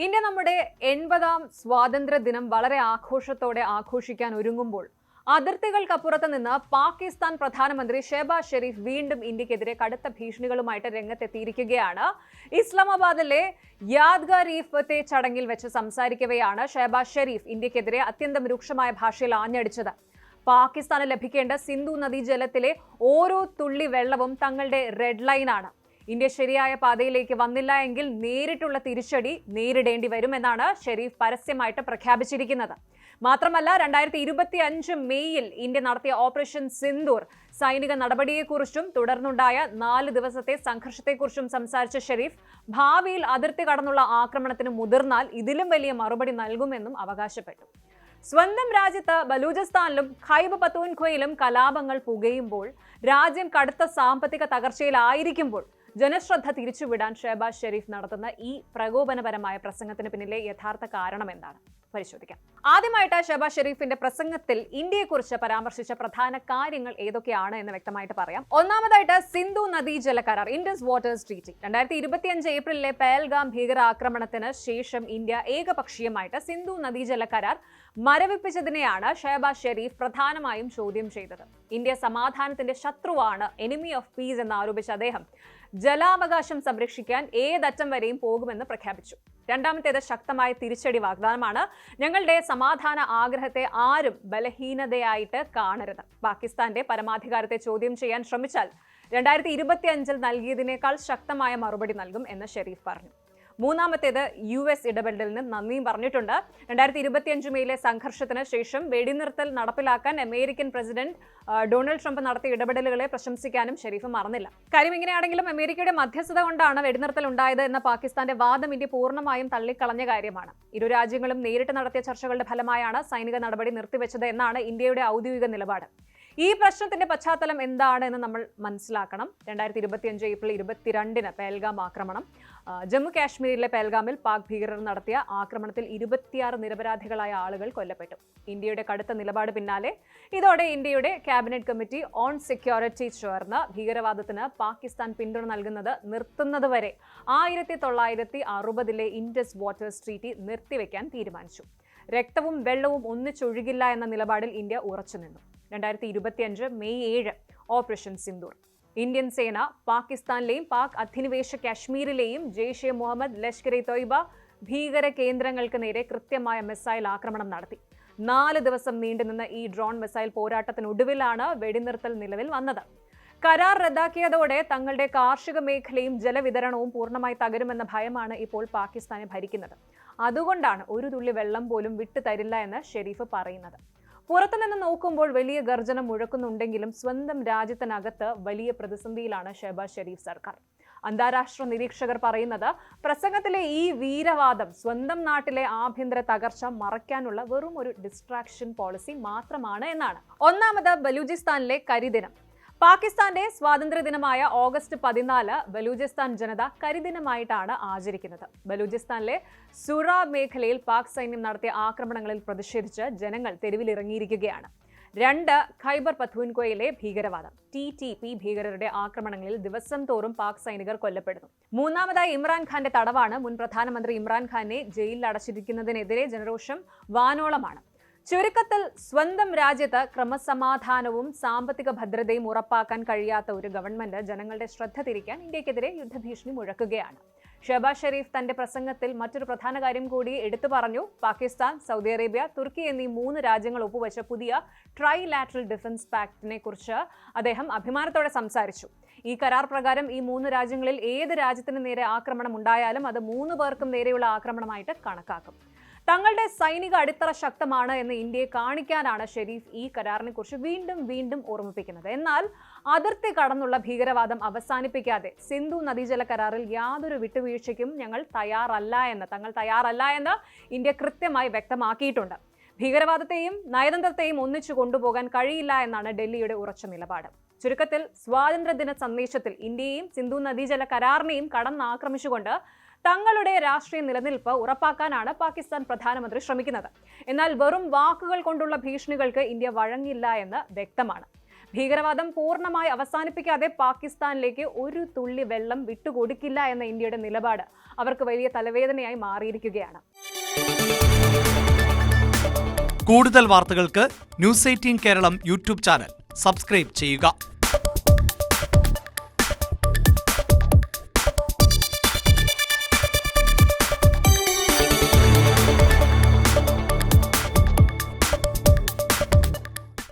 India നമ്മുടെ 80ാം സ്വാതന്ത്ര്യ ദിനം വളരെ ആഘോഷത്തോടെ ആഘോഷിക്കാൻ ഒരുങ്ങുമ്പോൾ അതിർത്തികൾക്കപ്പുറത്ത് നിന്ന് പാകിസ്ഥാൻ പ്രധാനമന്ത്രി ഷെഹബാസ് ഷെരീഫ് വീണ്ടും ഇന്ത്യക്കെതിരെ കടുത്ത ഭീഷണികളുമായിട്ട് രംഗത്തെത്തിയിരിക്കുകയാണ്. ഇസ്ലാമാബാദിലെ യാദ്ഗാർ ഇ ഫതേഹ് ചടങ്ങിൽ വെച്ച് സംസാരിക്കവെയാണ് ഷെഹബാസ് ഷെരീഫ് ഇന്ത്യക്കെതിരെ അത്യന്തം രൂക്ഷമായ ഭാഷയിൽ ആഞ്ഞടിച്ചത്. പാകിസ്ഥാന് ലഭിക്കേണ്ട സിന്ധു നദീജലത്തിലെ ഓരോ തുള്ളി വെള്ളവും തങ്ങളുടെ റെഡ് ലൈനാണ്. ഇന്ത്യ ശരിയായ പാതയിലേക്ക് വന്നില്ല എങ്കിൽ നേരിട്ടുള്ള തിരിച്ചടി നേരിടേണ്ടി വരുമെന്നാണ് ഷെരീഫ് പരസ്യമായിട്ട് പ്രഖ്യാപിച്ചിരിക്കുന്നത്. മാത്രമല്ല 2025 മെയ്യിൽ ഇന്ത്യ നടത്തിയ ഓപ്പറേഷൻ സിന്ദൂർ സൈനിക നടപടിയെക്കുറിച്ചും തുടർന്നുണ്ടായ 4 ദിവസത്തെ സംഘർഷത്തെക്കുറിച്ചും സംസാരിച്ച ഷെരീഫ് ഭാവിയിൽ അതിർത്തി കടന്നുള്ള ആക്രമണത്തിന് മുതിർന്നാൽ ഇതിലും വലിയ മറുപടി നൽകുമെന്നും അവകാശപ്പെട്ടു. സ്വന്തം രാജ്യത്ത് ബലൂചിസ്ഥാനിലും ഖൈബർ പഖ്തൂൺഖ്വയിലും കലാപങ്ങൾ പുകയുമ്പോൾ, രാജ്യം കടുത്ത സാമ്പത്തിക തകർച്ചയിലായിരിക്കുമ്പോൾ ജനശ്രദ്ധ തിരിച്ചുവിടാൻ ഷെഹബാസ് ഷെരീഫ് നടത്തുന്ന ഈ പ്രകോപനപരമായ പ്രസംഗത്തിന് പിന്നിലെ യഥാർത്ഥ കാരണം എന്താണ് പരിശോധിക്കാം. ആദ്യമായിട്ട് ഷെഹബാസ് ഷെരീഫിന്റെ പ്രസംഗത്തിൽ ഇന്ത്യയെക്കുറിച്ച് പരാമർശിച്ച പ്രധാന കാര്യങ്ങൾ ഏതൊക്കെയാണ് എന്ന് വ്യക്തമായിട്ട് പറയാം. ഒന്നാമതായിട്ട് സിന്ധു നദീജല കരാർ, ഇൻഡസ് വാട്ടേഴ്സ് ട്രീറ്റി. 2025 ഏപ്രിലിലെ പഹൽഗാം ഭീകരാക്രമണത്തിന് ശേഷം ഇന്ത്യ ഏകപക്ഷീയമായിട്ട് സിന്ധു നദീജല കരാർ മരവിപ്പിച്ചതിനെയാണ് ഷെഹബാസ് ഷെരീഫ് പ്രധാനമായും ചോദ്യം ചെയ്തത്. ഇന്ത്യ സമാധാനത്തിന്റെ ശത്രുവാണ്, എനിമി ഓഫ് പീസ് എന്ന് ആരോപിച്ച അദ്ദേഹം ജലാവകാശം സംരക്ഷിക്കാൻ ഏതറ്റം വരെയും പോകുമെന്ന് പ്രഖ്യാപിച്ചു. രണ്ടാമത്തേത് ശക്തമായ തിരിച്ചടി വാഗ്ദാനമാണ്. ഞങ്ങളുടെ സമാധാന ആഗ്രഹത്തെ ആരും ബലഹീനതയായിട്ട് കാണരുത്. പാകിസ്ഥാന്റെ പരമാധികാരത്തെ ചോദ്യം ചെയ്യാൻ ശ്രമിച്ചാൽ 2025 നൽകിയതിനേക്കാൾ ശക്തമായ മറുപടി നൽകും എന്ന് ഷെരീഫ് പറഞ്ഞു. മൂന്നാമത്തേത് US ഇടപെടലിന് നന്ദിയും പറഞ്ഞിട്ടുണ്ട്. 2025 മെയിലെ സംഘർഷത്തിന് ശേഷം വെടിനിർത്തൽ നടപ്പിലാക്കാൻ അമേരിക്കൻ പ്രസിഡന്റ് ഡൊണാൾഡ് ട്രംപ് നടത്തിയ ഇടപെടലുകളെ പ്രശംസിക്കാനും ഷെരീഫ് മറന്നില്ല. കാര്യം ഇങ്ങനെയാണെങ്കിലും അമേരിക്കയുടെ മധ്യസ്ഥത കൊണ്ടാണ് വെടിനിർത്തൽ ഉണ്ടായത് എന്ന പാകിസ്ഥാന്റെ വാദം ഇന്ത്യ പൂർണ്ണമായും തള്ളിക്കളഞ്ഞ കാര്യമാണ്. ഇരു രാജ്യങ്ങളും നേരിട്ട് നടത്തിയ ചർച്ചകളുടെ ഫലമായാണ് സൈനിക നടപടി നിർത്തിവെച്ചത് എന്നാണ് ഇന്ത്യയുടെ ഔദ്യോഗിക നിലപാട്. ഈ പ്രശ്നത്തിന്റെ പശ്ചാത്തലം എന്താണ് എന്ന് നമ്മൾ മനസ്സിലാക്കണം. 2025 ഏപ്രിൽ 22-ന് പഹൽഗാം ആക്രമണം. ജമ്മു കാശ്മീരിലെ പഹൽഗാമിൽ പാക് ഭീകരർ നടത്തിയ ആക്രമണത്തിൽ 26 നിരപരാധികളായ ആളുകൾ കൊല്ലപ്പെട്ടു. ഇന്ത്യയുടെ കടുത്ത നിലപാട് പിന്നാലെ ഇതോടെ ഇന്ത്യയുടെ ക്യാബിനറ്റ് കമ്മിറ്റി ഓൺ സെക്യൂരിറ്റി ചേർന്ന് ഭീകരവാദത്തിന് പാകിസ്ഥാൻ പിന്തുണ നൽകുന്നത് നിർത്തുന്നതുവരെ 1960-ലെ ഇൻഡസ് വാട്ടേഴ്സ് ട്രീറ്റി നിർത്തിവെക്കാൻ തീരുമാനിച്ചു. രക്തവും വെള്ളവും ഒന്നിച്ചൊഴുകില്ല എന്ന നിലപാടിൽ ഇന്ത്യ ഉറച്ചുനിന്നു. 2025 മെയ് 7 ഓപ്പറേഷൻ സിന്ദൂർ. ഇന്ത്യൻ സേന പാകിസ്ഥാനിലെയും പാക് അധിനിവേശ കാശ്മീരിലെയും ജെയ്ഷെ മുഹമ്മദ്, ലഷ്കർ ഇ തൊയ്ബ ഭീകര കേന്ദ്രങ്ങൾക്ക് നേരെ കൃത്യമായ മിസൈൽ ആക്രമണം നടത്തി. 4 ദിവസം നീണ്ടുനിന്ന ഈ ഡ്രോൺ മിസൈൽ പോരാട്ടത്തിനൊടുവിലാണ് വെടിനിർത്തൽ നിലവിൽ വന്നത്. കരാർ റദ്ദാക്കിയതോടെ തങ്ങളുടെ കാർഷിക മേഖലയും ജലവിതരണവും പൂർണ്ണമായി തകരുമെന്ന ഭയമാണ് ഇപ്പോൾ പാകിസ്ഥാനെ ഭരിക്കുന്നത്. അതുകൊണ്ടാണ് ഒരു തുള്ളി വെള്ളം പോലും വിട്ടുതരില്ല എന്ന് ഷെരീഫ് പറയുന്നത്. പുറത്തുനിന്ന് നോക്കുമ്പോൾ വലിയ ഗർജനം മുഴക്കുന്നുണ്ടെങ്കിലും സ്വന്തം രാജ്യത്തിനകത്ത് വലിയ പ്രതിസന്ധിയിലാണ് ഷെഹബാസ് ഷെരീഫ് സർക്കാർ. അന്താരാഷ്ട്ര നിരീക്ഷകർ പറയുന്നത് പ്രസംഗത്തിലെ ഈ വീരവാദം സ്വന്തം നാട്ടിലെ ആഭ്യന്തര തകർച്ച മറയ്ക്കാനുള്ള വെറും ഒരു ഡിസ്ട്രാക്ഷൻ പോളിസി മാത്രമാണ് എന്നാണ്. ഒന്നാമത് ബലൂചിസ്ഥാനിലെ കരിദിനം. പാകിസ്ഥാന്റെ സ്വാതന്ത്ര്യ ദിനമായ ഓഗസ്റ്റ് 14 ബലൂചിസ്ഥാൻ ജനത കരിദിനമായിട്ടാണ് ആചരിക്കുന്നത്. ബലൂചിസ്ഥാനിലെ സുറ മേഖലയിൽ പാക് സൈന്യം നടത്തിയ ആക്രമണങ്ങളിൽ പ്രതിഷേധിച്ച് ജനങ്ങൾ തെരുവിലിറങ്ങിയിരിക്കുകയാണ്. 2 ഖൈബർ പഖ്തൂൺഖ്വയിലെ ഭീകരവാദം, TTP ഭീകരരുടെ ആക്രമണങ്ങളിൽ ദിവസം തോറും പാക് സൈനികർ കൊല്ലപ്പെടുന്നു. മൂന്നാമതായി ഇമ്രാൻഖാന്റെ തടവാണ്. മുൻ പ്രധാനമന്ത്രി ഇമ്രാൻഖാനെ ജയിലിൽ അടച്ചിരിക്കുന്നതിനെതിരെ ജനരോഷം വാനോളമാണ്. ചുരുക്കത്തിൽ സ്വന്തം രാജ്യത്ത് ക്രമസമാധാനവും സാമ്പത്തിക ഭദ്രതയും ഉറപ്പാക്കാൻ കഴിയാത്ത ഒരു ഗവൺമെന്റ് ജനങ്ങളുടെ ശ്രദ്ധ തിരിക്കാൻ ഇന്ത്യക്കെതിരെ യുദ്ധഭീഷണി മുഴക്കുകയാണ്. ഷെഹബാസ് ഷെരീഫ് തന്റെ പ്രസംഗത്തിൽ മറ്റൊരു പ്രധാന കാര്യം കൂടി എടുത്തു പറഞ്ഞു. പാകിസ്ഥാൻ, സൗദി അറേബ്യ, തുർക്കി എന്നീ 3 രാജ്യങ്ങൾ ഒപ്പുവെച്ച പുതിയ ട്രൈലാറ്ററൽ ഡിഫൻസ് പാക്ടിനെ കുറിച്ച് അദ്ദേഹം അഭിമാനത്തോടെ സംസാരിച്ചു. ഈ കരാർ പ്രകാരം ഈ 3 രാജ്യങ്ങളിൽ ഏത് രാജ്യത്തിന് നേരെ ആക്രമണം ഉണ്ടായാലും അത് 3 പേർക്കും നേരെയുള്ള ആക്രമണമായിട്ട് കണക്കാക്കും. തങ്ങളുടെ സൈനിക അടിത്തറ ശക്തമാണ് എന്ന് ഇന്ത്യയെ കാണിക്കാനാണ് ഷെരീഫ് ഈ കരാറിനെ കുറിച്ച് വീണ്ടും ഓർമ്മിപ്പിക്കുന്നത്. എന്നാൽ അതിർത്തി കടന്നുള്ള ഭീകരവാദം അവസാനിപ്പിക്കാതെ സിന്ധു നദീജല കരാറിൽ യാതൊരു വിട്ടുവീഴ്ചയ്ക്കും തങ്ങൾ തയ്യാറല്ല എന്ന് ഇന്ത്യ കൃത്യമായി വ്യക്തമാക്കിയിട്ടുണ്ട്. ഭീകരവാദത്തെയും നയതന്ത്രത്തെയും ഒന്നിച്ചു കൊണ്ടുപോകാൻ കഴിയില്ല എന്നാണ് ഡൽഹിയുടെ ഉറച്ച നിലപാട്. ചുരുക്കത്തിൽ സ്വാതന്ത്ര്യദിന സന്ദേശത്തിൽ ഇന്ത്യയെയും സിന്ധു നദീജല കരാറിനെയും കടന്നാക്രമിച്ചുകൊണ്ട് തങ്ങളുടെ രാഷ്ട്രീയ നിലനിൽപ്പ് ഉറപ്പാക്കാനാണ് പാകിസ്ഥാൻ പ്രധാനമന്ത്രി ശ്രമിക്കുന്നത്. എന്നാൽ വെറും വാക്കുകൾ കൊണ്ടുള്ള ഭീഷണികൾക്ക് ഇന്ത്യ വഴങ്ങില്ല എന്ന് വ്യക്തമാണ്. ഭീകരവാദം പൂർണ്ണമായി അവസാനിപ്പിക്കാതെ പാകിസ്ഥാനിലേക്ക് ഒരു തുള്ളി വെള്ളം വിട്ടുകൊടുക്കില്ല എന്ന ഇന്ത്യയുടെ നിലപാട് അവർക്ക് വലിയ തലവേദനയായി മാറിയിരിക്കുകയാണ്. കൂടുതൽ വാർത്തകൾക്ക് news 18 Keralam YouTube channel subscribe ചെയ്യുക.